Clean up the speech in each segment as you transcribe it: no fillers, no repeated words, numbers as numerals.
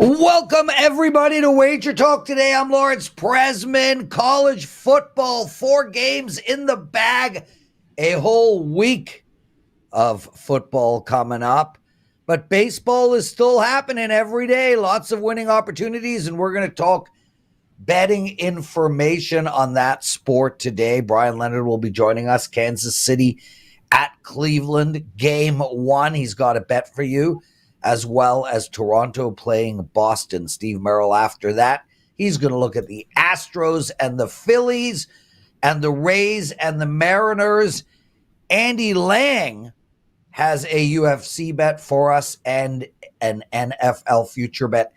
Welcome, everybody, to WagerTalk Today. I'm Lawrence Presman. College football, 4 games in the bag, a whole week of football coming up. But baseball is still happening every day. Lots of winning opportunities, and we're going to talk betting information on that sport today. Bryan Leonard will be joining us. Kansas City at Cleveland, game 1. He's got a bet for you, as well as Toronto playing Boston. Steve Merril after that. He's going to look at the Astros and the Phillies and the Rays and the Mariners. Andy Lang has a UFC bet for us and an NFL future bet.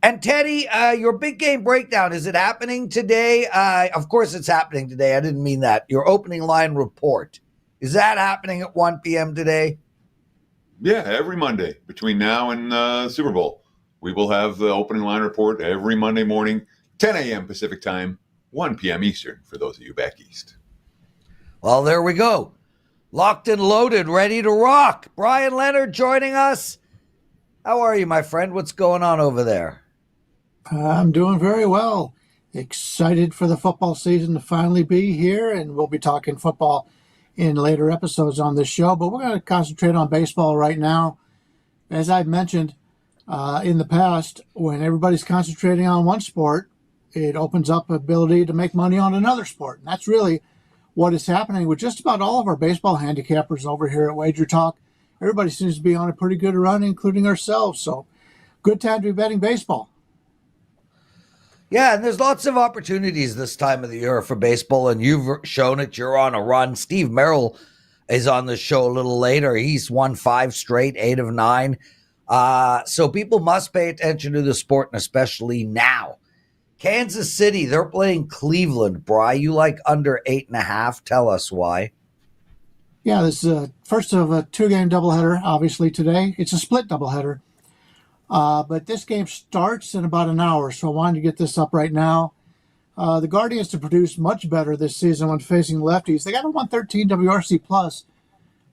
And Teddy, your big game breakdown, is it happening today? Of course it's happening today. I didn't mean that. Your opening line report, is that happening at 1 p.m. today? Yeah, every Monday between now and Super Bowl. We will have the opening line report every Monday morning, 10 a.m. Pacific time, 1 p.m. Eastern, for those of you back east. Well, there we go. Locked and loaded, ready to rock. Bryan Leonard joining us. How are you, my friend? What's going on over there? I'm doing very well. Excited for the football season to finally be here, and we'll be talking football in later episodes on this show, but we're going to concentrate on baseball right now. As I've mentioned in the past, when everybody's concentrating on one sport, it opens up ability to make money on another sport. And that's really what is happening with just about all of our baseball handicappers over here at WagerTalk. Everybody seems to be on a pretty good run, including ourselves. So good time to be betting baseball. Yeah, and there's lots of opportunities this time of the year for baseball, and you've shown it. You're on a run. Steve Merril is on the show a little later. He's won 5 straight, 8 of 9. So people must pay attention to the sport, and especially now. Kansas City, they're playing Cleveland. Bri, you like under 8.5. Tell us why. Yeah, this is first of a 2-game doubleheader, obviously, today. It's a split doubleheader. But this game starts in about an hour, so I wanted to get this up right now. The Guardians have produced much better this season when facing lefties. They got a 113 WRC+,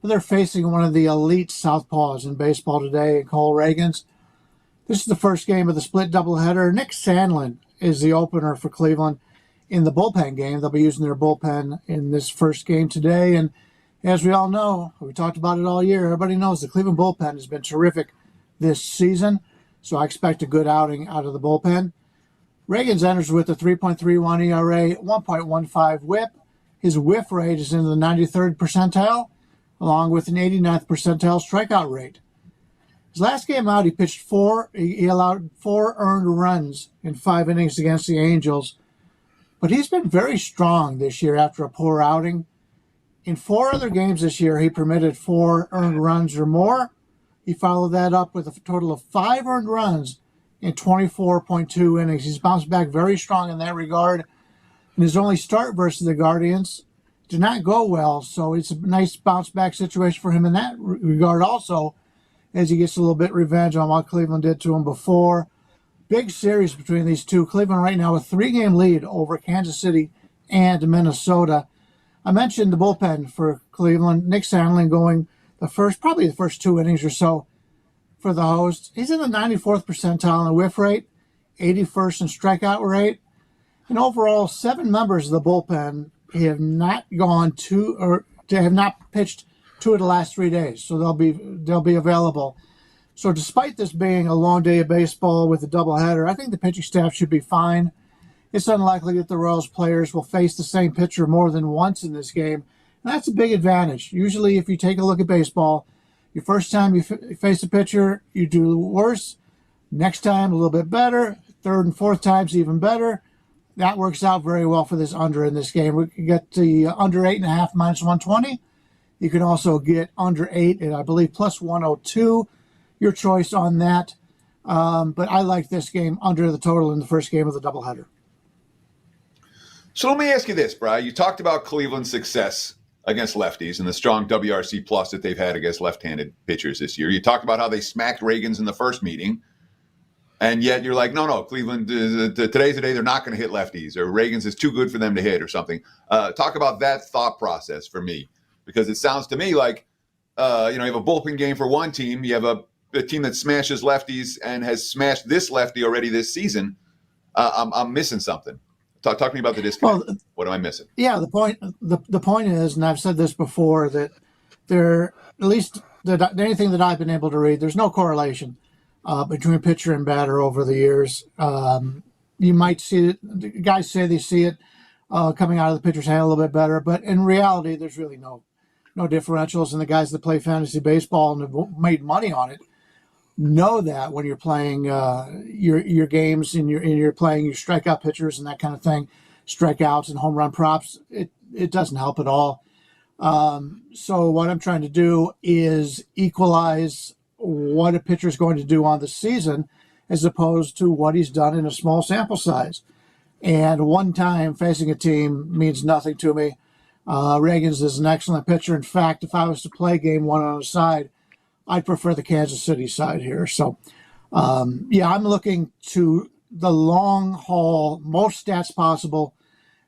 but they're facing one of the elite southpaws in baseball today, Cole Reagans. This is the first game of the split doubleheader. Nick Sandlin is the opener for Cleveland in the bullpen game. They'll be using their bullpen in this first game today. And as we all know, we talked about it all year, everybody knows the Cleveland bullpen has been terrific this season, so I expect a good outing out of the bullpen. Reagans enters with a 3.31 ERA, 1.15 whip. His whiff rate is in the 93rd percentile, along with an 89th percentile strikeout rate. His last game out, he allowed 4 earned runs in 5 innings against the Angels, but he's been very strong this year after a poor outing. In 4 other games this year, he permitted 4 earned runs or more. He followed that up with a total of 5 earned runs in 24.2 innings. He's bounced back very strong in that regard. And his only start versus the Guardians did not go well, so it's a nice bounce-back situation for him in that regard also, as he gets a little bit revenge on what Cleveland did to him before. Big series between these two. Cleveland right now a 3-game lead over Kansas City and Minnesota. I mentioned the bullpen for Cleveland. Nick Sandlin going probably the first 2 innings or so for the host. He's in the 94th percentile in the whiff rate, 81st in strikeout rate. And overall, 7 members of the bullpen have not have not pitched 2 of the last 3 days. So they'll be available. So despite this being a long day of baseball with a doubleheader, I think the pitching staff should be fine. It's unlikely that the Royals players will face the same pitcher more than once in this game. And that's a big advantage. Usually, if you take a look at baseball, your first time you face a pitcher, you do worse. Next time, a little bit better. Third and fourth times, even better. That works out very well for this under in this game. We can get the under 8.5 minus 120. You can also get under 8 at, I believe, plus 102. Your choice on that. But I like this game under the total in the first game of the doubleheader. So let me ask you this, Bri. You talked about Cleveland's success against lefties and the strong WRC plus that they've had against left-handed pitchers this year. You talked about how they smacked Reagans in the first meeting, and yet you're like, no, Cleveland, today's the day they're not going to hit lefties, or Reagans is too good for them to hit or something. Talk about that thought process for me, because it sounds to me like, you have a bullpen game for one team, you have a a team that smashes lefties and has smashed this lefty already this season, I'm missing something. Talk to me about the disconnect. Well, what am I missing? Yeah, the point is, and I've said this before, that there, at least anything that I've been able to read, there's no correlation between pitcher and batter over the years. You might see it. Guys say they see it coming out of the pitcher's hand a little bit better, but in reality, there's really no differentials. And the guys that play fantasy baseball and have made money on it know that when you're playing your games and you're playing your strikeout pitchers and that kind of thing, strikeouts and home run props, it doesn't help at all. So what I'm trying to do is equalize what a pitcher is going to do on the season as opposed to what he's done in a small sample size. And one time facing a team means nothing to me. Reagan's is an excellent pitcher. In fact, if I was to play game one on the side, I'd prefer the Kansas City side here. So, I'm looking to the long haul, most stats possible,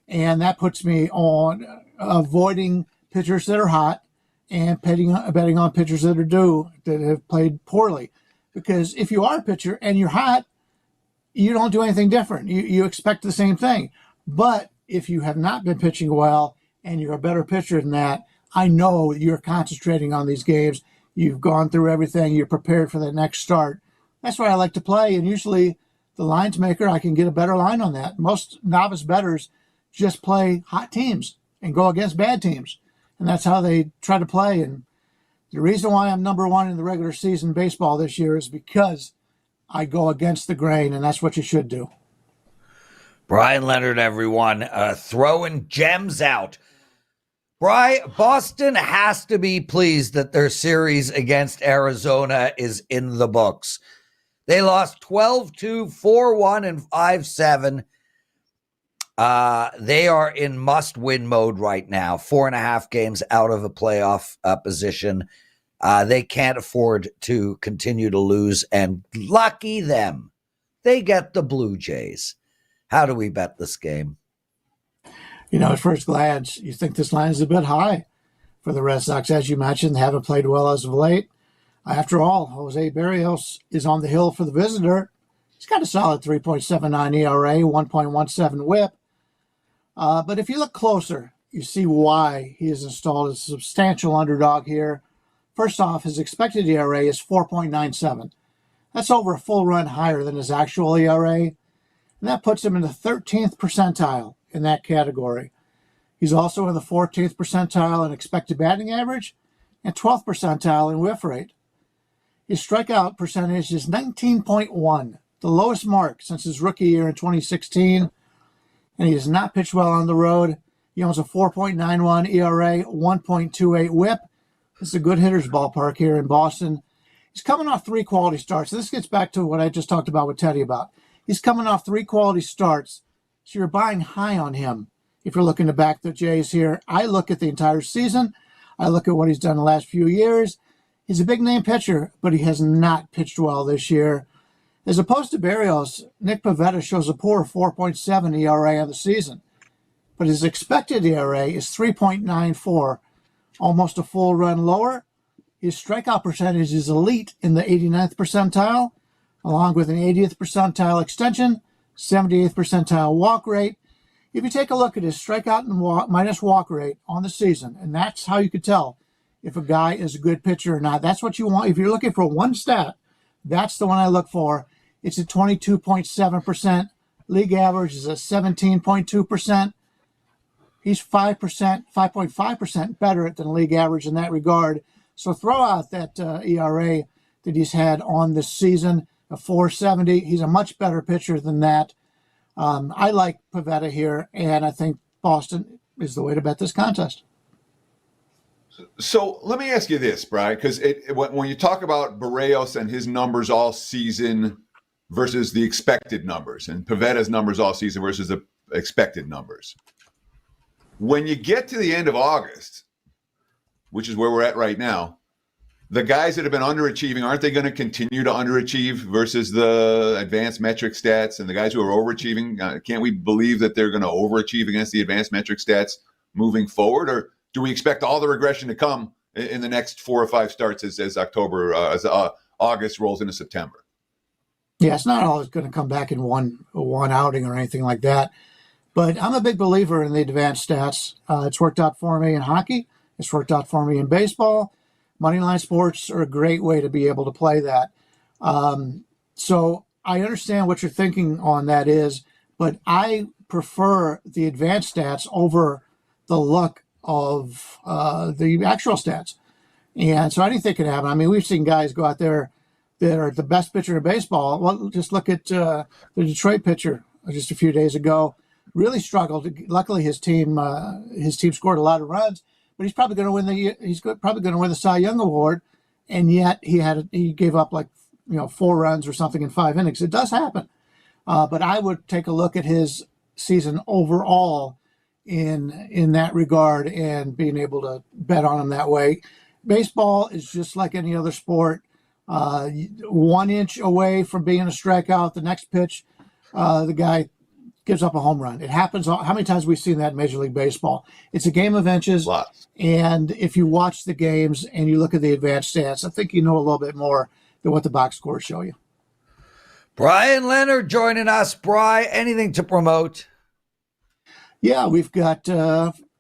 and that puts me on avoiding pitchers that are hot and betting on pitchers that are due, that have played poorly. Because if you are a pitcher and you're hot, you don't do anything different. You expect the same thing. But if you have not been pitching well and you're a better pitcher than that, I know you're concentrating on these games. You've gone through everything. You're prepared for the next start. That's why I like to play. And usually the lines maker, I can get a better line on that. Most novice bettors just play hot teams and go against bad teams. And that's how they try to play. And the reason why I'm number one in the regular season baseball this year is because I go against the grain, and that's what you should do. Bryan Leonard, everyone, throwing gems out. Boston has to be pleased that their series against Arizona is in the books. They lost 12-2, 4-1, and 5-7. They are in must-win mode right now, 4.5 games out of a playoff position. They can't afford to continue to lose, and lucky them. They get the Blue Jays. How do we bet this game? At first glance, you think this line is a bit high for the Red Sox. As you mentioned, they haven't played well as of late. After all, Jose Berrios is on the hill for the visitor. He's got a solid 3.79 ERA, 1.17 whip. But if you look closer, you see why he is installed as a substantial underdog here. First off, his expected ERA is 4.97. That's over a full run higher than his actual ERA, and that puts him in the 13th percentile in that category. He's also in the 14th percentile in expected batting average and 12th percentile in whiff rate. His strikeout percentage is 19.1, the lowest mark since his rookie year in 2016, and he has not pitched well on the road. He owns a 4.91 ERA, 1.28 whip. This is a good hitter's ballpark here in Boston. He's coming off 3 quality starts. This gets back to what I just talked about with Teddy about. He's coming off 3 quality starts, so you're buying high on him. If you're looking to back the Jays here, I look at the entire season. I look at what he's done the last few years. He's a big-name pitcher, but he has not pitched well this year. As opposed to Berrios, Nick Pivetta shows a poor 4.7 ERA on the season, but his expected ERA is 3.94, almost a full run lower. His strikeout percentage is elite in the 89th percentile, along with an 80th percentile extension, 78th percentile walk rate. If you take a look at his strikeout and minus walk rate on the season, and that's how you could tell if a guy is a good pitcher or not. That's what you want. If you're looking for one stat, that's the one I look for. It's at 22.7%. League average is at 17.2%. He's 5.5% better than league average in that regard. So throw out that ERA that he's had on this season, a 4.70. He's a much better pitcher than that. I like Pivetta here, and I think Boston is the way to bet this contest. So let me ask you this, Brian, because when you talk about Berrios and his numbers all season versus the expected numbers, and Pivetta's numbers all season versus the expected numbers, when you get to the end of August, which is where we're at right now, the guys that have been underachieving, aren't they going to continue to underachieve versus the advanced metric stats? And the guys who are overachieving, can't we believe that they're going to overachieve against the advanced metric stats moving forward? Or do we expect all the regression to come in the next 4 or 5 starts as August rolls into September. Yeah, it's not always going to come back in one outing or anything like that. But I'm a big believer in the advanced stats. It's worked out for me in hockey. It's worked out for me in baseball. Moneyline sports are a great way to be able to play that. So I understand what you're thinking on that is, but I prefer the advanced stats over the look of the actual stats. And so anything can happen. I mean, we've seen guys go out there that are the best pitcher in baseball. Well, just look at the Detroit pitcher just a few days ago. Really struggled. Luckily, his team scored a lot of runs, but he's probably going to win the Cy Young Award. And yet he gave up 4 runs or something in 5 innings. It does happen. But I would take a look at his season overall in that regard and being able to bet on him that way. Baseball is just like any other sport. 1 inch away from being a strikeout, the next pitch, the guy gives up a home run. It happens. How many times have we seen that in Major League Baseball? It's a game of inches. Lots. And if you watch the games and you look at the advanced stats, I think you know a little bit more than what the box scores show you. Bryan Leonard joining us. Bri, anything to promote? Yeah, we've got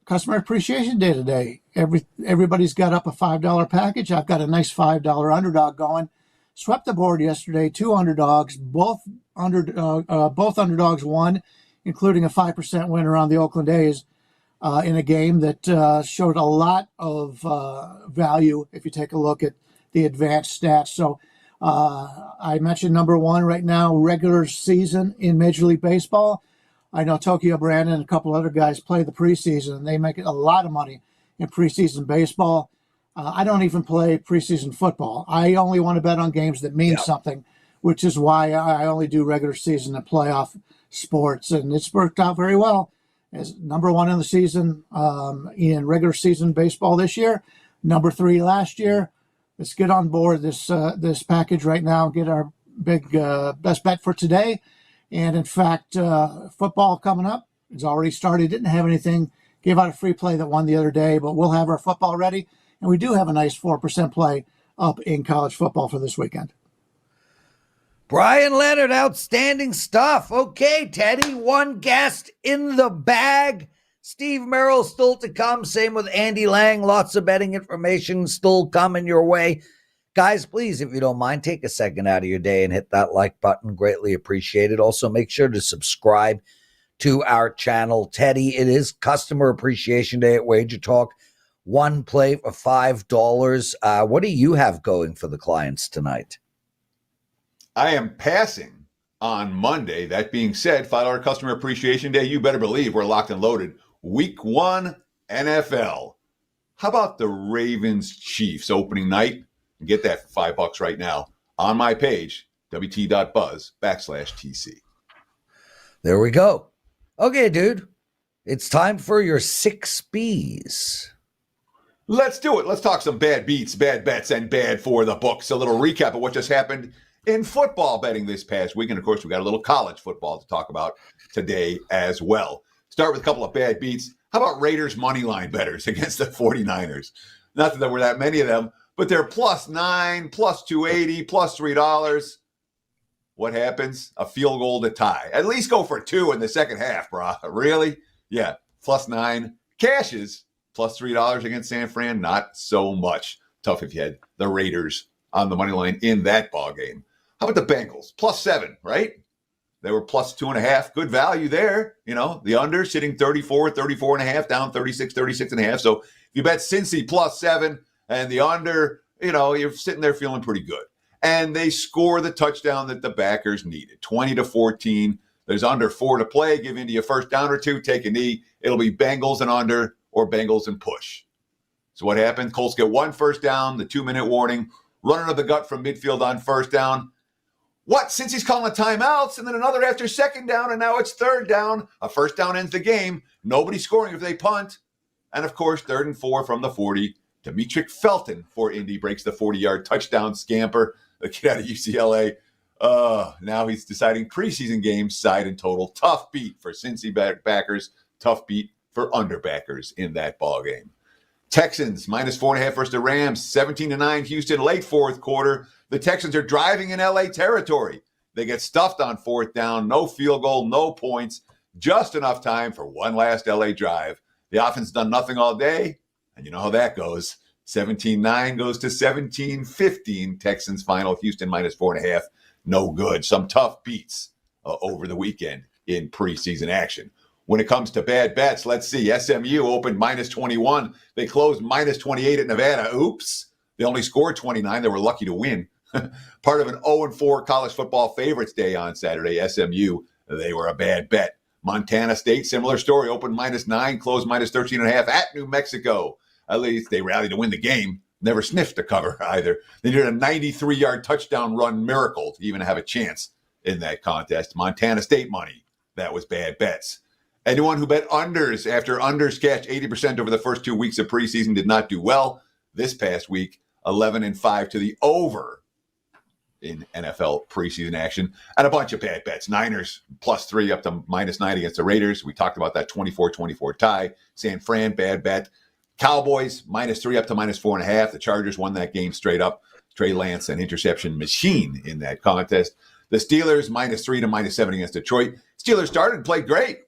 Customer Appreciation Day today. Everybody's got up a $5 package. I've got a nice $5 underdog going. Swept the board yesterday. 2 underdogs. Both underdogs won, including a 5% winner on the Oakland A's in a game that showed a lot of value if you take a look at the advanced stats. So I mentioned number 1 right now, regular season in Major League Baseball. I know Tokyo Brandon and a couple other guys play the preseason, and they make a lot of money in preseason baseball. I don't even play preseason football. I only want to bet on games that mean something, which is why I only do regular season and playoff sports. And it's worked out very well as number 1 in the season in regular season baseball this year, number 3 last year. Let's get on board this package right now and get our big best bet for today. And in fact, football coming up. It's already started. Didn't have anything. Gave out a free play that won the other day, but we'll have our football ready. And we do have a nice 4% play up in college football for this weekend. Bryan Leonard, outstanding stuff. Okay, Teddy, 1 guest in the bag. Steve Merril still to come. Same with Andy Lang. Lots of betting information still coming your way. Guys, please, if you don't mind, take a second out of your day and hit that like button. Greatly appreciated. Also, make sure to subscribe to our channel. Teddy, it is Customer Appreciation Day at WagerTalk. 1 play for $5. What do you have going for the clients tonight? I am passing on Monday. That being said, $5 Customer Appreciation Day, you better believe we're locked and loaded. Week 1 NFL. How about the Ravens-Chiefs opening night? Get that for $5 right now on my page, wt.buzz/TC. There we go. Okay, dude. It's time for your 6 Bs. Let's do it. Let's talk some bad beats, bad bets, and bad for the books. A little recap of what just happened in football betting this past week. And, of course, we got a little college football to talk about today as well. Start with a couple of bad beats. How about Raiders moneyline bettors against the 49ers? Not that there were that many of them, but they're +9, +280, +$3. What happens? A field goal to tie. At least go for 2 in the second half, brah. Really? Yeah, +9. Cashes, +$3 against San Fran. Not so much. Tough if you had the Raiders on the money line in that ball game. How about the Bengals? +7, right? They were +2.5. Good value there. You know, the under sitting 34.5, down 36.5. So if you bet Cincy +7, and the under, you know, you're sitting there feeling pretty good. And they score the touchdown that the backers needed, 20-14. There's under 4 to play. Give Indy a first down or 2, take a knee. It'll be Bengals and under or Bengals and push. So what happened? Colts get 1 first down, the 2-minute warning, running up the gut from midfield on first down. What? Since he's calling timeouts, and then another after second down, and now it's third down. A first down ends the game. Nobody scoring if they punt. And, of course, 3rd and 4 from the 40. Demetric Felton for Indy breaks the 40-yard touchdown scamper. The kid out of UCLA. Now he's deciding preseason games, side and total. Tough beat for Cincy backers. Tough beat for underbackers in that ball game. Texans minus 4.5 versus the Rams, 17-9 Houston, late fourth quarter. The Texans are driving in LA territory. They get stuffed on fourth down, no field goal, no points, just enough time for one last LA drive. The offense done nothing all day, and you know how that goes. 17-9 goes to 17-15. Texans final, Houston minus 4.5. No good. Some tough beats over the weekend in preseason action. When it comes to bad bets, let's see. SMU opened minus 21. They closed minus 28 at Nevada. Oops. They only scored 29. They were lucky to win. Part of an 0-4 college football favorites day on Saturday. SMU, they were a bad bet. Montana State, similar story. Opened minus 9, closed minus 13.5 at New Mexico. At least they rallied to win the game. Never sniffed a cover either. They did a 93-yard touchdown run miracle to even have a chance in that contest. Montana State money. That was bad bets. Anyone who bet unders after unders catch 80% over the first 2 weeks of preseason did not do well. This past week, 11-5 to the over in NFL preseason action. And a bunch of bad bets. Niners +3 up to -9 against the Raiders. We talked about that 24-24 tie. San Fran, bad bet. Cowboys -3 up to -4.5. The Chargers won that game straight up. Trey Lance, an interception machine in that contest. The Steelers -3 to -7 against Detroit. Steelers started and played great.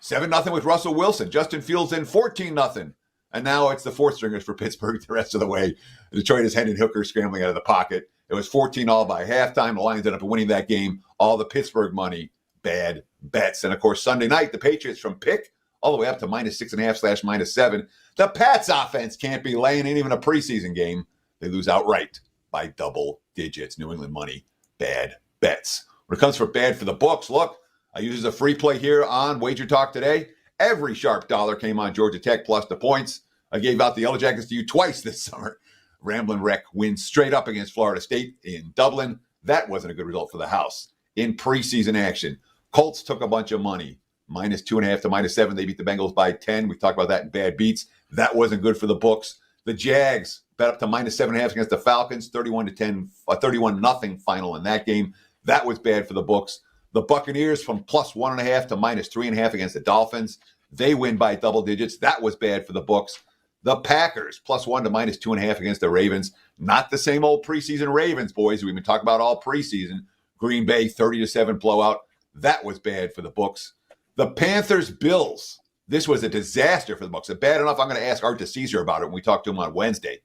7-0 with Russell Wilson. Justin Fields in 14-0. And now it's the fourth stringers for Pittsburgh the rest of the way. Detroit is Hendon Hooker scrambling out of the pocket. It was 14-all by halftime. The Lions ended up winning that game. All the Pittsburgh money, bad bets. And, of course, Sunday night, the Patriots from pick all the way up to -6.5/-7. The Pats offense can't be laying in even a preseason game. They lose outright by double digits. New England money, bad bets. When it comes for bad for the books, look, I use a free play here on WagerTalk Today. Every sharp dollar came on Georgia Tech plus the points. I gave out the Yellow Jackets to you twice this summer. Ramblin' Wreck wins straight up against Florida State in Dublin. That wasn't a good result for the house. In preseason action, Colts took a bunch of money. -2.5 to -7. They beat the Bengals by 10. We talked about that in bad beats. That wasn't good for the books. The Jags bet up to -7.5 against the Falcons. 31-0 final in that game. That was bad for the books. The Buccaneers from +1.5 to -3.5 against the Dolphins. They win by double digits. That was bad for the books. The Packers +1 to -2.5 against the Ravens. Not the same old preseason Ravens, boys. We've been talking about all preseason. Green Bay 30-7 blowout. That was bad for the books. The Panthers Bills. This was a disaster for the books. Bad enough, I'm going to ask Art DeCesar about it when we talk to him on Wednesday.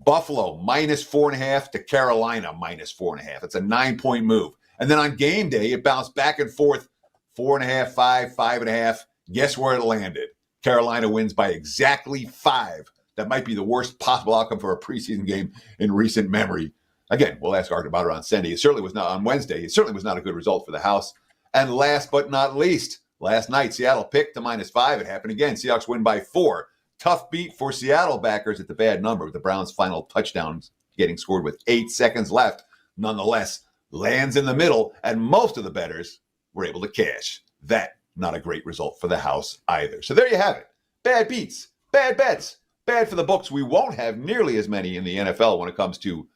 Buffalo -4.5 to Carolina -4.5. It's a 9-point move. And then on game day, it bounced back and forth, 4.5, 5, 5.5. Guess where it landed? Carolina wins by exactly 5. That might be the worst possible outcome for a preseason game in recent memory. Again, we'll ask Art about it on Sunday. It certainly was not on Wednesday. It certainly was not a good result for the house. And last but not least, last night, Seattle picked to -5. It happened again. Seahawks win by 4. Tough beat for Seattle backers at the bad number, with the Browns' final touchdowns getting scored with 8 seconds left. Nonetheless, lands in the middle, and most of the bettors were able to cash. That, not a great result for the house either. So there you have it. Bad beats, bad bets, bad for the books. We won't have nearly as many in the NFL when it comes to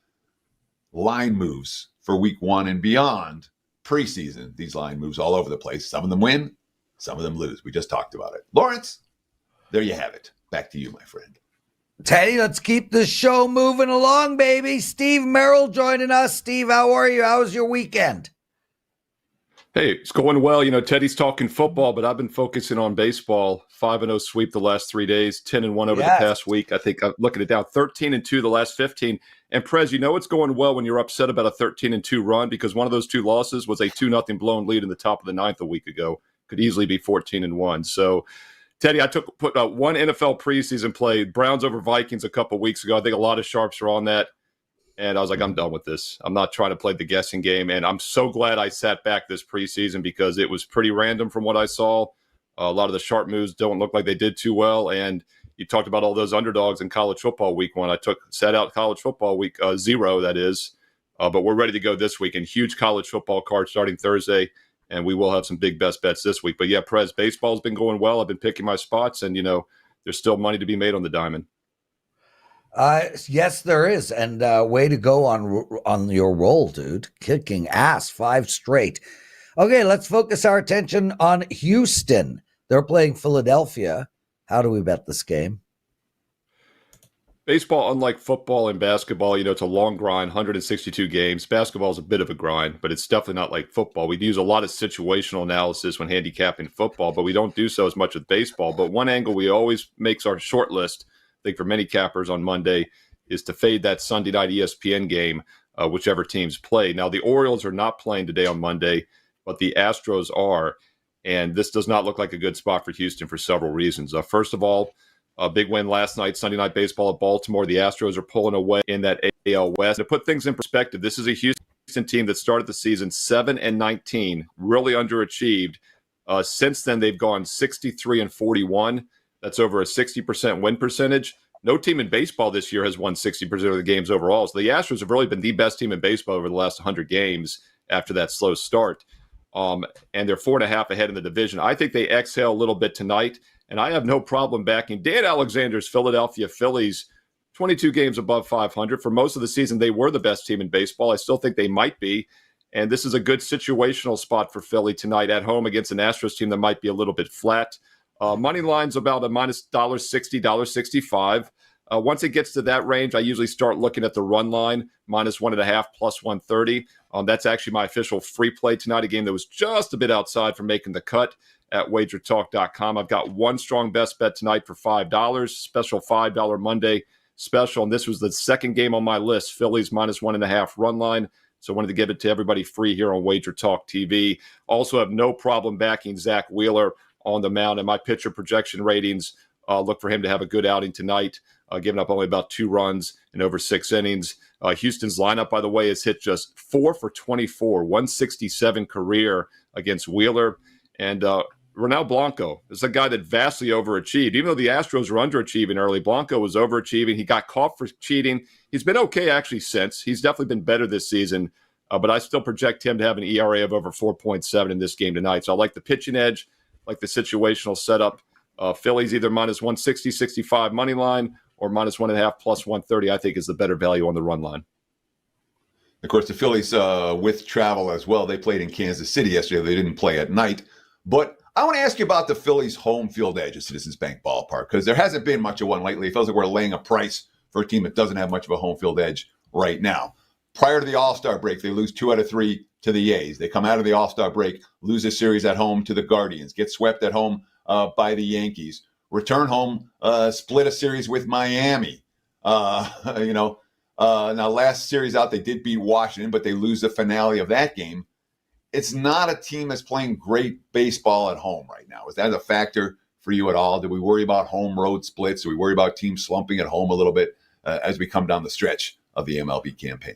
line moves for week 1 and beyond. Preseason, these line moves all over the place. Some of them win, some of them lose. We just talked about it. Lawrence, there you have it. Back to you, my friend. Teddy, let's keep the show moving along, baby. Steve Merril joining us. Steve, how are you? How was your weekend? Hey, it's going well. You know, Teddy's talking football, but I've been focusing on baseball. 5-0 sweep the last 3 days, 10-1 over the past week. I think I'm looking it down, 13-2 the last 15. And Prez, you know it's going well when you're upset about a 13-2 run, because one of those 2 losses was a 2-0 blown lead in the top of the 9th a week ago. Could easily be 14-1. So, Teddy, I put one NFL preseason play, Browns over Vikings a couple weeks ago. I think a lot of sharps are on that. And I was like, I'm done with this. I'm not trying to play the guessing game. And I'm so glad I sat back this preseason, because it was pretty random from what I saw. A lot of the sharp moves don't look like they did too well. And you talked about all those underdogs in college football week 1. I sat out college football week 0, that is. But we're ready to go this week. And huge college football card starting Thursday. And we will have some big best bets this week. But yeah, Prez, baseball's been going well. I've been picking my spots, and, you know, there's still money to be made on the diamond. Yes, there is. And way to go on your roll, dude. Kicking ass, 5 straight. Okay, let's focus our attention on Houston. They're playing Philadelphia. How do we bet this game? Baseball, unlike football and basketball, it's a long grind, 162 games. Basketball is a bit of a grind, but it's definitely not like football. We use a lot of situational analysis when handicapping football, but we don't do so as much with baseball. But one angle we always makes our short list, I think for many cappers on Monday, is to fade that Sunday night ESPN game, whichever teams play. Now, the Orioles are not playing today on Monday, but the Astros are. And this does not look like a good spot for Houston for several reasons. First of all, a big win last night, Sunday Night Baseball at Baltimore. The Astros are pulling away in that AL West. To put things in perspective, this is a Houston team that started the season 7-19, really underachieved. Since then, they've gone 63-41. That's over a 60% win percentage. No team in baseball this year has won 60% of the games overall. So the Astros have really been the best team in baseball over the last 100 games after that slow start. And they're 4.5 ahead in the division. I think they exhale a little bit tonight. And I have no problem backing Dan Alexander's Philadelphia Phillies, 22 games above 500. For most of the season, they were the best team in baseball. I still think they might be. And this is a good situational spot for Philly tonight at home against an Astros team that might be a little bit flat. Money line's about a minus $1.60, $1.65. Once it gets to that range, I usually start looking at the run line, minus 1.5, plus 130. That's actually my official free play tonight, a game that was just a bit outside from making the cut at WagerTalk.com. I've got one strong best bet tonight for $5, special $5 Monday special, and this was the second game on my list, Phillies minus 1.5 run line. So I wanted to give it to everybody free here on WagerTalk TV. Also have no problem backing Zach Wheeler on the mound, and my pitcher projection ratings look for him to have a good outing tonight, giving up only about 2 runs in over 6 innings. Houston's lineup, by the way, has hit just 4 for 24, 167 career against Wheeler. And Renan Blanco is a guy that vastly overachieved. Even though the Astros were underachieving early, Blanco was overachieving. He got caught for cheating. He's been okay, actually, since. He's definitely been better this season. But I still project him to have an ERA of over 4.7 in this game tonight. So I like the pitching edge, like the situational setup. Phillies either minus 160, 65 money line or minus 1.5 plus 130, I think is the better value on the run line. Of course, the Phillies with travel as well. They played in Kansas City yesterday. They didn't play at night. But I want to ask you about the Phillies' home field edge at Citizens Bank Ballpark, because there hasn't been much of one lately. It feels like we're laying a price for a team that doesn't have much of a home field edge right now. Prior to the All-Star break, they lose 2 out of 3 to the A's. They come out of the All-Star break, lose a series at home to the Guardians, get swept at home by the Yankees, return home, split a series with Miami. Now last series out, they did beat Washington, but they lose the finale of that game. It's not a team that's playing great baseball at home right now. Is that a factor for you at all? Do we worry about home road splits? Do we worry about teams slumping at home a little bit as we come down the stretch of the MLB campaign?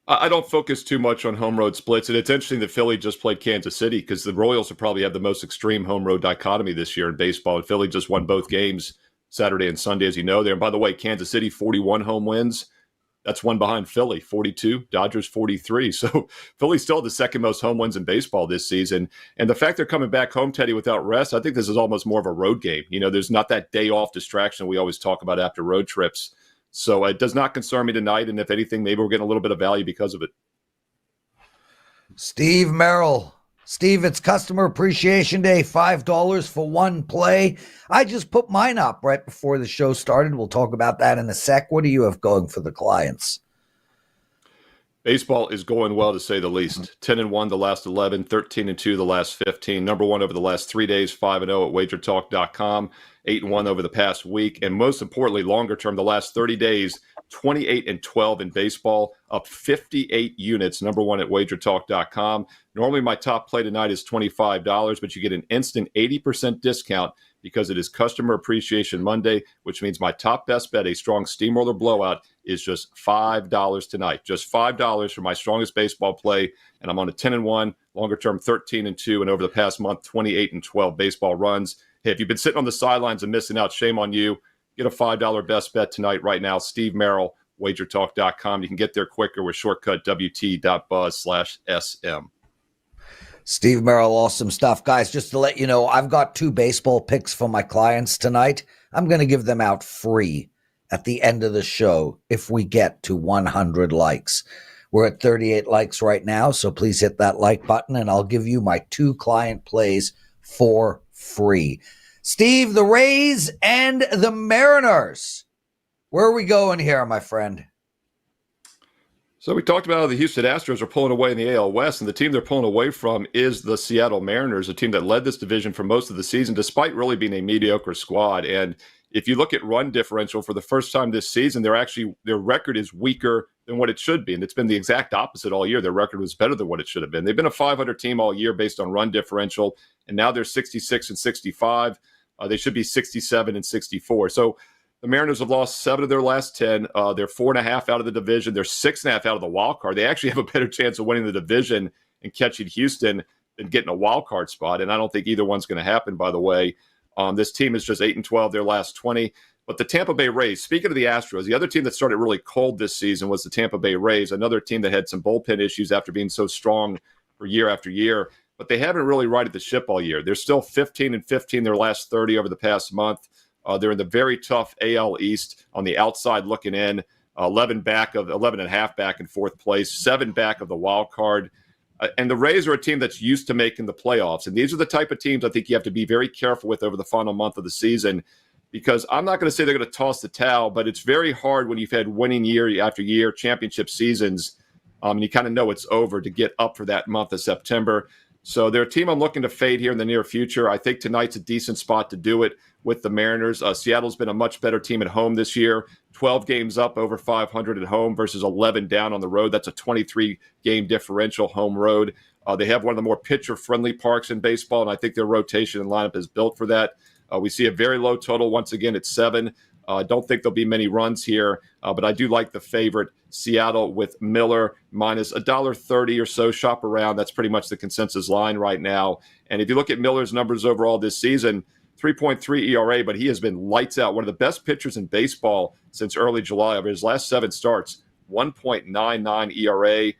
I don't focus too much on home road splits. And it's interesting that Philly just played Kansas City because the Royals will probably have the most extreme home road dichotomy this year in baseball. And Philly just won both games Saturday and Sunday, as you know there. And by the way, Kansas City, 41 home wins. That's one behind Philly, 42, Dodgers 43. So Philly still the second most home wins in baseball this season. And the fact they're coming back home, Teddy, without rest, I think this is almost more of a road game. There's not that day off distraction we always talk about after road trips. So it does not concern me tonight. And if anything, maybe we're getting a little bit of value because of it. Steve Merril. Steve, it's Customer Appreciation Day, $5 for one play. I just put mine up right before the show started. We'll talk about that in a sec. What do you have going for the clients? Baseball is going well, to say the least. 10-1 the last 11, 13-2 the last 15. Number one over the last 3 days, 5-0 at WagerTalk.com, 8-1 over the past week. And most importantly, longer term, the last 30 days, 28-12 in baseball, up 58 units, number one at WagerTalk.com. Normally, my top play tonight is $25, but you get an instant 80% discount because it is Customer Appreciation Monday, which means my top best bet, a strong steamroller blowout, is just $5 tonight. Just $5 for my strongest baseball play, and I'm on a 10-1, longer term 13-2, and over the past month, 28-12 baseball runs. Hey, if you've been sitting on the sidelines and missing out, shame on you. Get a $5 best bet tonight right now. Steve Merril, WagerTalk.com. You can get there quicker with shortcut WT.buzz/SM. Steve Merril, awesome stuff. Guys, just to let you know, I've got 2 baseball picks for my clients tonight. I'm going to give them out free at the end of the show if we get to 100 likes. We're at 38 likes right now, so please hit that like button, and I'll give you my 2 client plays for free. Steve, the Rays and the Mariners. Where are we going here, my friend? So we talked about how the Houston Astros are pulling away in the AL West, and the team they're pulling away from is the Seattle Mariners, a team that led this division for most of the season, despite really being a mediocre squad. And if you look at run differential for the first time this season, their record is weaker than what it should be. And it's been the exact opposite all year. Their record was better than what it should have been. They've been a 500 team all year based on run differential, and now they're 66 and 65. They should be 67 and 64. So the Mariners have lost 7 of their last 10. They're 4.5 out of the division. They're 6.5 out of the wild card. They actually have a better chance of winning the division and catching Houston than getting a wild card spot. And I don't think either one's going to happen, by the way. This team is just 8-12 their last 20. But the Tampa Bay Rays, speaking of the Astros, the other team that started really cold this season was the Tampa Bay Rays, another team that had some bullpen issues after being so strong for year after year. But they haven't really righted the ship all year. They're still 15-15 their last 30 over the past month. They're in the very tough AL East on the outside looking in, 11 and a half back in fourth place, 7 back of the wild card. And the Rays are a team that's used to making the playoffs. And these are the type of teams I think you have to be very careful with over the final month of the season, because I'm not going to say they're going to toss the towel, but it's very hard when you've had winning year after year championship seasons, and you kind of know it's over, to get up for that month of September. So they're a team I'm looking to fade here in the near future. I think tonight's a decent spot to do it with the Mariners. Seattle's been a much better team at home this year, 12 games up over 500 at home versus 11 down on the road. That's a 23-game differential home road. They have one of the more pitcher-friendly parks in baseball, and I think their rotation and lineup is built for that. We see a very low total once again at 7. I don't think there'll be many runs here, but I do like the favorite, Seattle, with Miller minus $1.30 or so. Shop around. That's pretty much the consensus line right now. And if you look at Miller's numbers overall this season, 3.3 ERA, but he has been lights out. One of the best pitchers in baseball since early July. Over his last 7 starts, 1.99 ERA.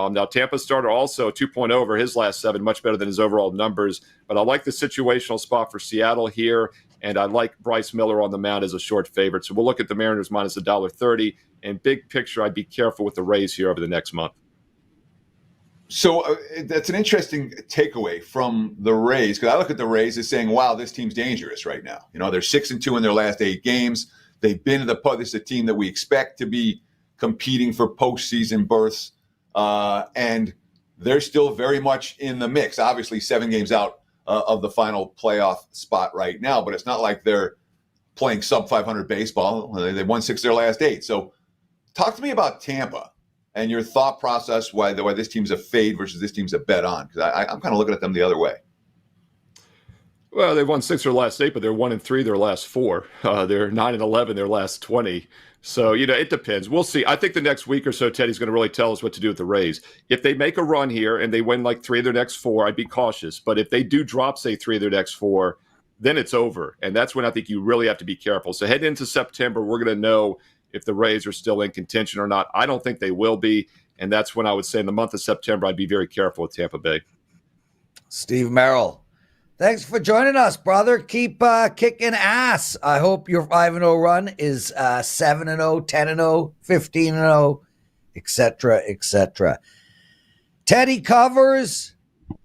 Now, Tampa's starter also 2.0 over his last 7, much better than his overall numbers. But I like the situational spot for Seattle here, and I like Bryce Miller on the mound as a short favorite. So we'll look at the Mariners minus $1.30. And big picture, I'd be careful with the Rays here over the next month. So that's an interesting takeaway from the Rays, because I look at the Rays as saying, wow, this team's dangerous right now. You know, they're 6-2 in their last 8 games. They've been to the – this is a team that we expect to be competing for postseason berths. And they're still very much in the mix. Obviously, 7 games out of the final playoff spot right now, but it's not like they're playing sub-500 baseball. They won 6 of their last 8. So talk to me about Tampa and your thought process why this team's a fade versus this team's a bet on, because I'm kind of looking at them the other way. Well, they've won 6 of their last 8, but they're 1-3 their last 4. They're 9-11 their last 20. So, it depends. We'll see. I think the next week or so, Teddy's going to really tell us what to do with the Rays. If they make a run here and they win like 3 of their next 4, I'd be cautious. But if they do drop, say, 3 of their next 4, then it's over. And that's when I think you really have to be careful. So heading into September, we're going to know if the Rays are still in contention or not. I don't think they will be. And that's when I would say in the month of September, I'd be very careful with Tampa Bay. Steve Merril, thanks for joining us, brother. Keep kicking ass. I hope your 5-0 run is 7-0, 10-0, 15-0, etc., etc. Teddy covers.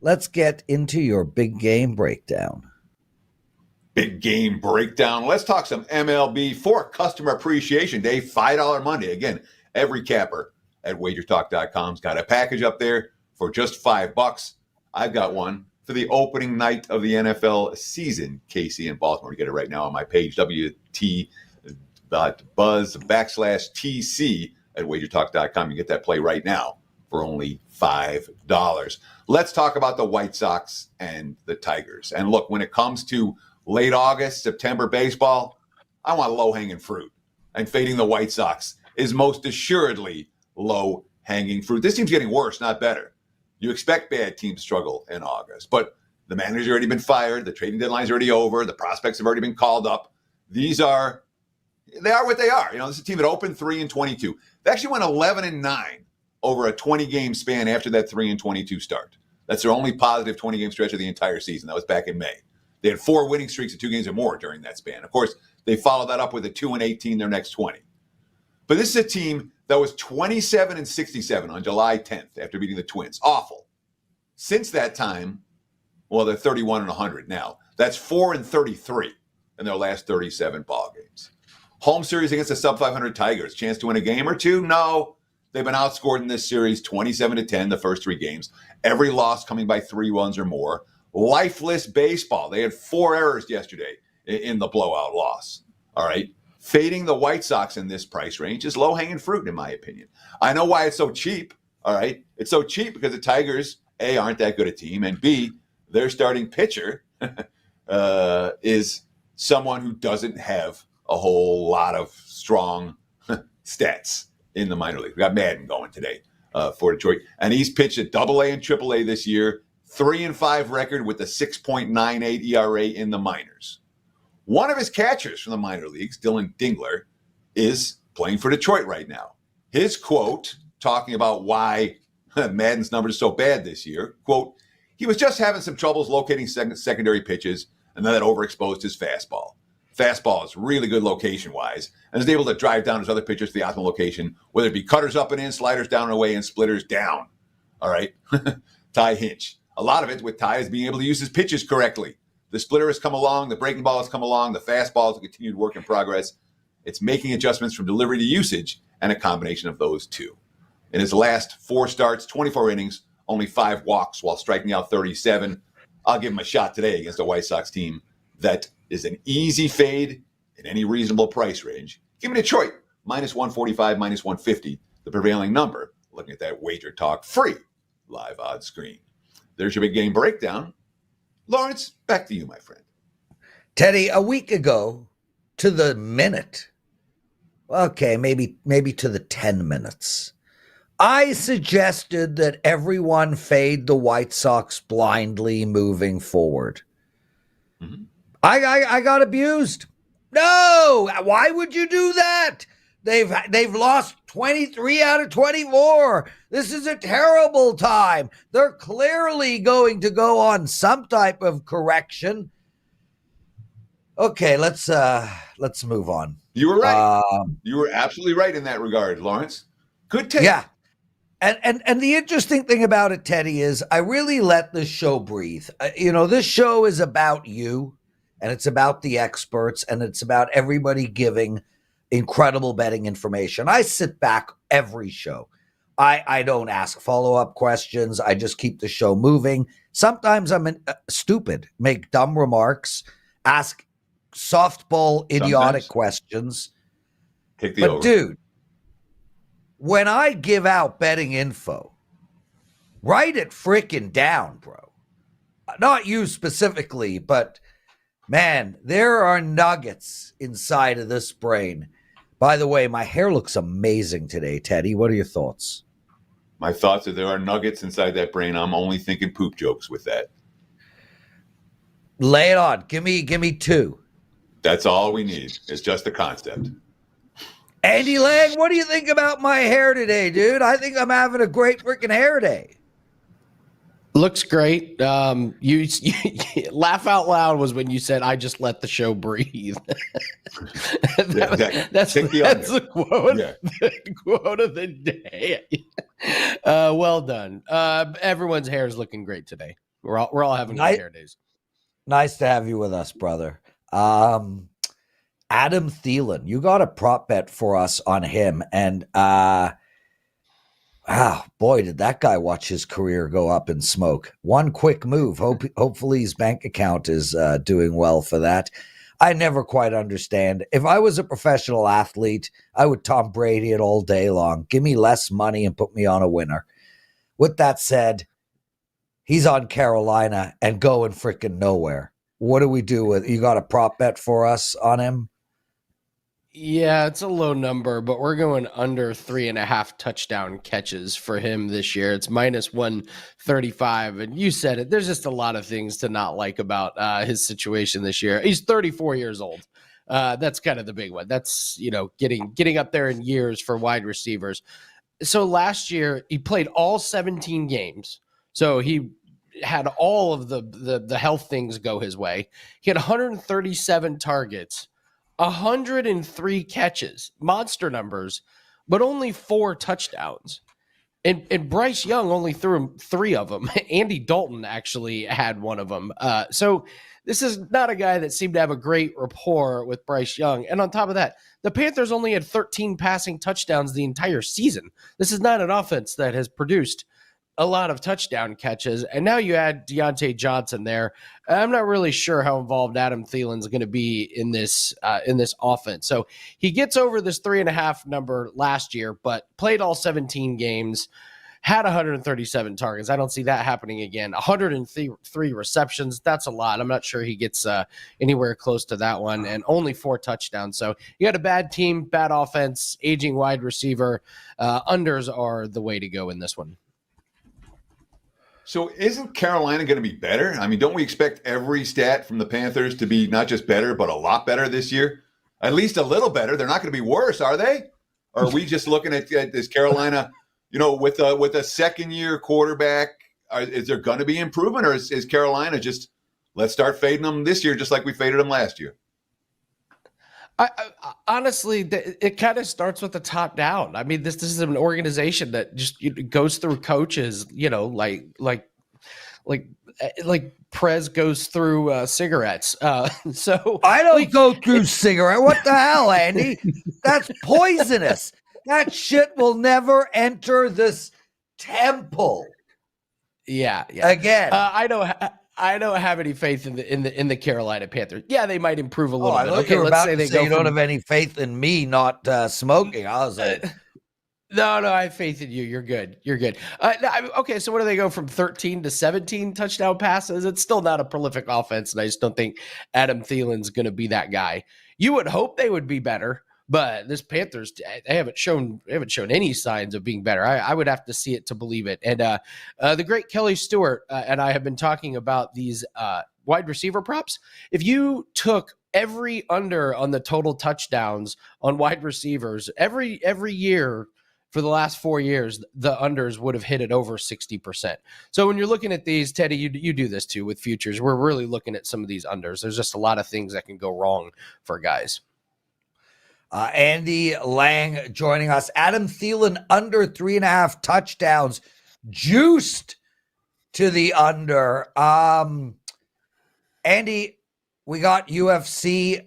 Let's get into your big game breakdown. Big game breakdown. Let's talk some MLB for Customer Appreciation Day, $5 Monday. Again, every capper at WagerTalk.com's got a package up there for just $5. I've got one for the opening night of the NFL season, KC in Baltimore. You get it right now on my page, WT.buzz/TC at WagerTalk.com. You get that play right now for only $5. Let's talk about the White Sox and the Tigers. And look, when it comes to late August, September baseball, I want low-hanging fruit. And fading the White Sox is most assuredly low-hanging fruit. This team's getting worse, not better. You expect bad teams to struggle in August, but the manager's already been fired. The trading deadline's already over. The prospects have already been called up. They are what they are. This is a team that opened 3-22. They actually went 11-9 over a 20-game span after that 3-22 start. That's their only positive 20-game stretch of the entire season. That was back in May. They had 4 winning streaks of 2 games or more during that span. Of course, they followed that up with a 2-18 their next 20. But this is a team that was 27-67 on July 10th after beating the Twins. Awful. Since that time, well, they're 31-100 now. That's 4-33 in their last 37 ball games. Home series against the sub 500 Tigers. Chance to win a game or two? No. They've been outscored in this series 27-10 the first 3 games. Every loss coming by 3 runs or more. Lifeless baseball. They had 4 errors yesterday in the blowout loss. All right. Fading the White Sox in this price range is low-hanging fruit, in my opinion. I know why it's so cheap. All right. It's so cheap because the Tigers, A, aren't that good a team, and B, their starting pitcher is someone who doesn't have a whole lot of strong stats in the minor league. We got Madden going today for Detroit, and he's pitched at AA and AAA this year, 3-5 record with a 6.98 ERA in the minors. One of his catchers from the minor leagues, Dylan Dingler, is playing for Detroit right now. His quote, talking about why Madden's numbers are so bad this year, quote, he was just having some troubles locating secondary pitches, and then that overexposed his fastball. Fastball is really good location-wise, and is able to drive down his other pitchers to the optimal location, whether it be cutters up and in, sliders down and away, and splitters down. All right? Ty Hinch. A lot of it with Ty is being able to use his pitches correctly. The splitter has come along, the breaking ball has come along, the fastball is a continued work in progress. It's making adjustments from delivery to usage, and a combination of those two. In his last 4 starts, 24 innings, only 5 walks while striking out 37. I'll give him a shot today against a White Sox team that is an easy fade in any reasonable price range. Give me Detroit, -145, -150, the prevailing number. Looking at that WagerTalk free live odds screen. There's your big game breakdown. Lawrence, back to you, my friend. Teddy, a week ago, to the minute, okay, maybe to the 10 minutes, I suggested that everyone fade the White Sox blindly moving forward. Mm-hmm. I got abused. No, why would you do that? They've lost 23 out of 24. This is a terrible time. They're clearly going to go on some type of correction. Okay, let's move on. You were right. You were absolutely right in that regard, Lawrence. Good take. Yeah. And the interesting thing about it, Teddy, is I really let this show breathe. This show is about you, and it's about the experts, and it's about everybody giving incredible betting information. I sit back every show. I don't ask follow-up questions. I just keep the show moving. Sometimes I'm stupid, make dumb remarks, ask softball idiotic questions. Take the over. But dude, when I give out betting info, write it freaking down, bro. Not you specifically, but man, there are nuggets inside of this brain. By the way, my hair looks amazing today, Teddy. What are your thoughts? My thoughts are there are nuggets inside that brain. I'm only thinking poop jokes with that. Lay it on. Give me 2. That's all we need. It's just a concept. Andy Lang, what do you think about my hair today, dude? I think I'm having a great freaking hair day. Looks great. You laugh out loud was when you said, "I just let the show breathe." That's the quote. Yeah. The quote of the day. Well done. Everyone's hair is looking great today. We're all having good hair days. Nice to have you with us, brother. Adam Theilen, you got a prop bet for us on him, and wow, boy, did that guy watch his career go up in smoke. One quick move. Hopefully his bank account is doing well for that. I never quite understand. If I was a professional athlete, I would Tom Brady it all day long. Give me less money and put me on a winner. With that said, he's on Carolina and going freaking nowhere. What do we do with you? Got a prop bet for us on him? Yeah, it's a low number, but we're going under 3.5 touchdown catches for him this year. It's -135. And you said it. There's just a lot of things to not like about his situation this year. He's 34 years old. That's kind of the big one. That's, getting up there in years for wide receivers. So last year he played all 17 games. So he had all of the health things go his way. He had 137 targets. 103 catches, monster numbers, but only 4 touchdowns. And Bryce Young only threw him 3 of them. Andy Dalton actually had one of them. So this is not a guy that seemed to have a great rapport with Bryce Young. And on top of that, the Panthers only had 13 passing touchdowns the entire season. This is not an offense that has produced a lot of touchdown catches. And now you add Deontay Johnson there. I'm not really sure how involved Adam Thielen's going to be in this offense. So he gets over this 3.5 number last year, but played all 17 games, had 137 targets. I don't see that happening again. 103 receptions. That's a lot. I'm not sure he gets anywhere close to that one, and only 4 touchdowns. So you got a bad team, bad offense, aging wide receiver. Unders are the way to go in this one. So isn't Carolina going to be better? I mean, don't we expect every stat from the Panthers to be not just better, but a lot better this year? At least a little better. They're not going to be worse, are they? Or are we just looking at this Carolina, with a second-year quarterback? Is there going to be improvement, or is Carolina just, let's start fading them this year just like we faded them last year? I honestly, it kind of starts with the top down. I mean, this is an organization that just goes through coaches, like Prez goes through cigarettes. So I don't go through cigarette. What the hell, Andy? That's poisonous. That shit will never enter this temple. Yeah. Again, I don't have any faith in the Carolina Panthers. Yeah, they might improve a little bit. Okay, let's say you don't have any faith in me not smoking. I was like, no, I have faith in you. You're good. Okay, so what do they go from 13 to 17 touchdown passes? It's still not a prolific offense, and I just don't think Adam Thielen's going to be that guy. You would hope they would be better, but this Panthers, they haven't shown any signs of being better. I would have to see it to believe it. And the great Kelly Stewart and I have been talking about these wide receiver props. If you took every under on the total touchdowns on wide receivers every year for the last 4 years, the unders would have hit it over 60%. So when you're looking at these, Teddy, you do this too with futures. We're really looking at some of these unders. There's just a lot of things that can go wrong for guys. Andy Lang joining us. Adam Thielen under 3.5 touchdowns, juiced to the under. Andy, we got UFC.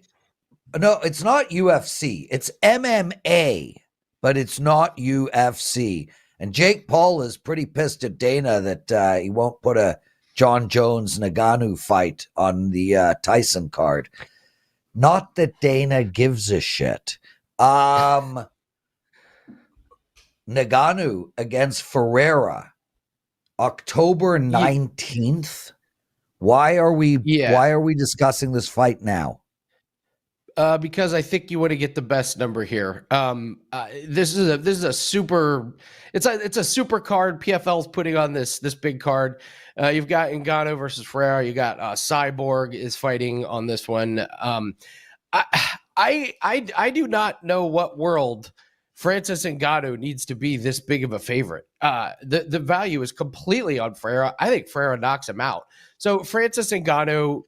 No, it's not UFC. It's MMA, but it's not UFC. And Jake Paul is pretty pissed at Dana that he won't put a John Jones Ngannou fight on the Tyson card. Not that Dana gives a shit. Ngannou against Ferreira, October 19th. Why are we discussing this fight now? Because I think you want to get the best number here. This is a super. It's a super card. PFL's putting on this big card. You've got Ngannou versus Ferreira. You got Cyborg is fighting on this one. I do not know what world Francis Ngannou needs to be this big of a favorite. The value is completely on Ferreira. I think Ferreira knocks him out. So Francis Ngannou,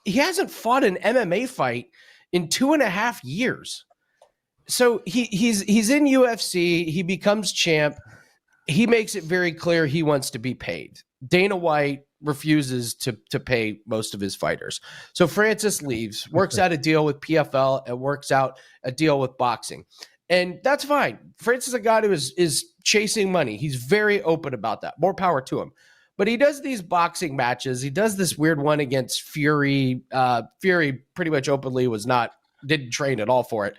he hasn't fought an MMA fight in 2.5 years. So he's in UFC. He becomes champ. He makes it very clear he wants to be paid. Dana White refuses to pay most of his fighters. So Francis leaves, works out a deal with PFL, and works out a deal with boxing. And that's fine. Francis Ngannou is chasing money. He's very open about that. More power to him. But he does these boxing matches. He does this weird one against Fury. Fury pretty much openly didn't train at all for it.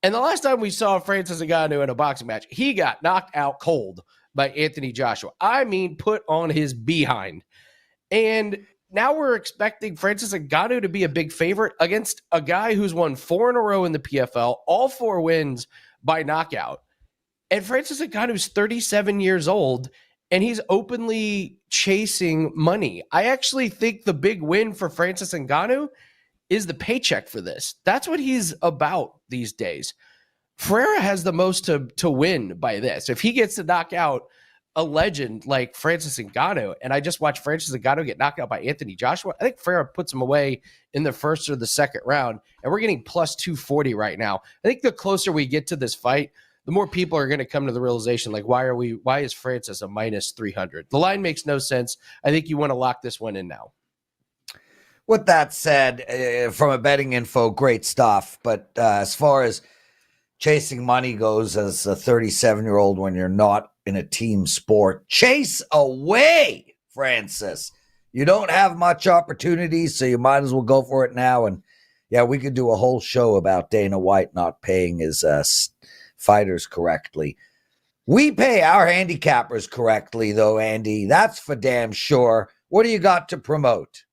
And the last time we saw Francis Ngannou in a boxing match, he got knocked out cold by Anthony Joshua. I mean, put on his behind. And now we're expecting Francis Ngannou to be a big favorite against a guy who's won 4 in a row in the PFL, all 4 wins by knockout. And Francis Ngannou's 37 years old, and he's openly chasing money. I actually think the big win for Francis Ngannou is the paycheck for this. That's what he's about these days. Ferreira has the most to win by this. If he gets to knock out a legend like Francis Ngannou, and I just watched Francis Ngannou get knocked out by Anthony Joshua, I think Ferreira puts him away in the first or the second round, and we're getting plus 240 right now. I think the closer we get to this fight, the more people are going to come to the realization, like, why is Francis a minus 300? The line makes no sense. I think you want to lock this one in now. With that said, from a betting info, great stuff. But as far as chasing money goes, as a 37-year-old, when you're not in a team sport, chase away, Francis. You don't have much opportunity, so you might as well go for it now. And yeah, we could do a whole show about Dana White not paying his fighters correctly. We pay our handicappers correctly, though, Andy. That's for damn sure. What do you got to promote?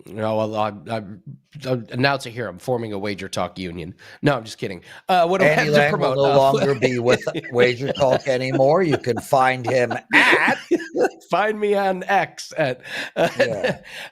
No, well, I'm announcing here. I'm forming a WagerTalk union. No, I'm just kidding. What do I have Andy to Lang promote? will no longer be with WagerTalk anymore. You can find him at. Find me on X at.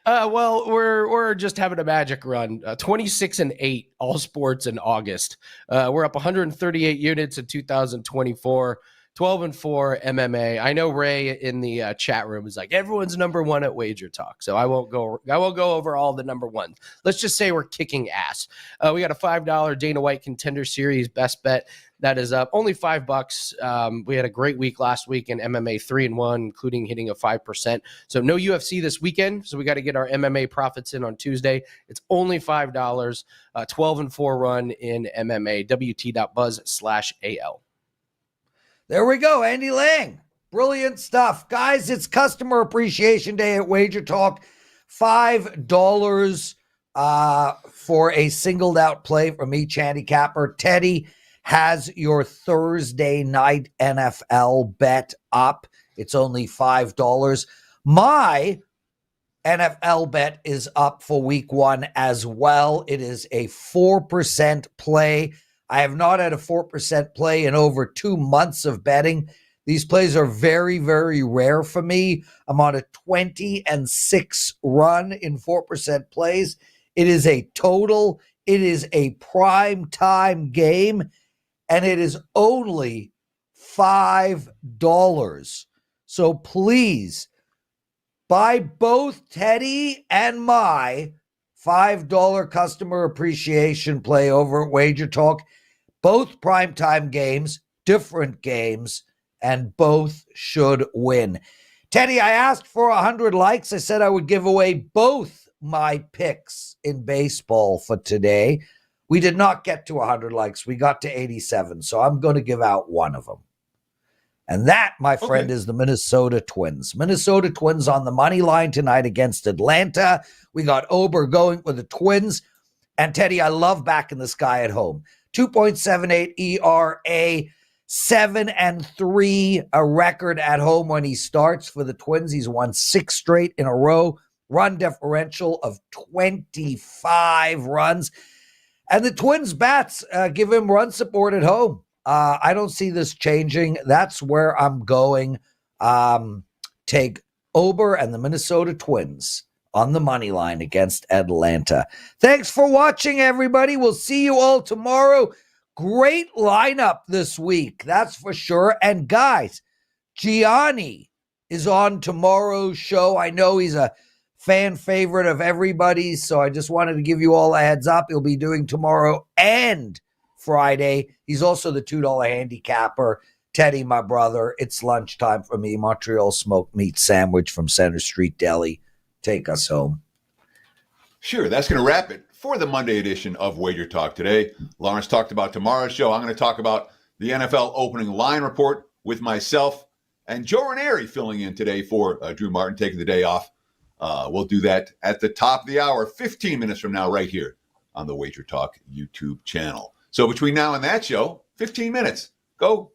Well, we're just having a magic run. 26-8 all sports in August. We're up 138 units in 2024. 12-4 MMA. I know Ray in the chat room is like, everyone's number one at WagerTalk, so I won't go over all the number ones. Let's just say we're kicking ass. We got a $5 Dana White Contender Series best bet that is up only $5. We had a great week last week in MMA 3-1, including hitting a 5%. So no UFC this weekend. So we got to get our MMA profits in on Tuesday. It's only $5. 12-4 run in MMA. WT.buzz/AL. There we go, Andy Lang. Brilliant stuff. Guys, it's Customer Appreciation Day at WagerTalk. $5 for a singled out play from each handicapper. Teddy has your Thursday night NFL bet up. It's only $5. My NFL bet is up for week 1 as well. It is a 4% play. I have not had a 4% play in over 2 months of betting. These plays are very, very rare for me. I'm on a 20-6 run in 4% plays. It is a total. It is a prime time game, and it is only $5. So please buy both Teddy and my $5 customer appreciation play over at WagerTalk. Both primetime games, different games, and both should win. Teddy, I asked for 100 likes. I said I would give away both my picks in baseball for today. We did not get to 100 likes. We got to 87, so I'm going to give out one of them. And that, my friend, is the Minnesota Twins. Minnesota Twins on the money line tonight against Atlanta. We got Ober going with the Twins. And Teddy, I love backing this guy at home. 2.78 ERA, 7-3, a record at home when he starts for the Twins. He's won 6 straight in a row. Run differential of 25 runs. And the Twins bats give him run support at home. I don't see this changing. That's where I'm going. Take Ober and the Minnesota Twins on the money line against Atlanta. Thanks for watching, everybody. We'll see you all tomorrow. Great lineup this week, that's for sure. And guys, Gianni is on tomorrow's show. I know he's a fan favorite of everybody's, so I just wanted to give you all a heads up. He'll be doing tomorrow and Friday. He's also the $2 handicapper. Teddy, my brother, it's lunchtime for me. Montreal smoked meat sandwich from Center Street Deli. Take us home. Sure, that's going to wrap it for the Monday edition of Wager Talk Today. Lawrence talked about tomorrow's show. I'm going to talk about the NFL opening line report with myself and Joe Ranieri filling in today for Drew Martin taking the day off. We'll do that at the top of the hour, 15 minutes from now, right here on the Wager Talk YouTube channel. So between now and that show, 15 minutes. Go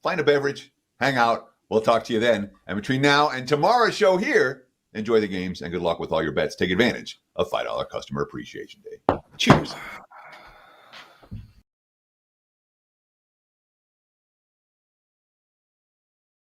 find a beverage, hang out. We'll talk to you then. And between now and tomorrow's show here, enjoy the games and good luck with all your bets. Take advantage of $5 Customer Appreciation Day. Cheers.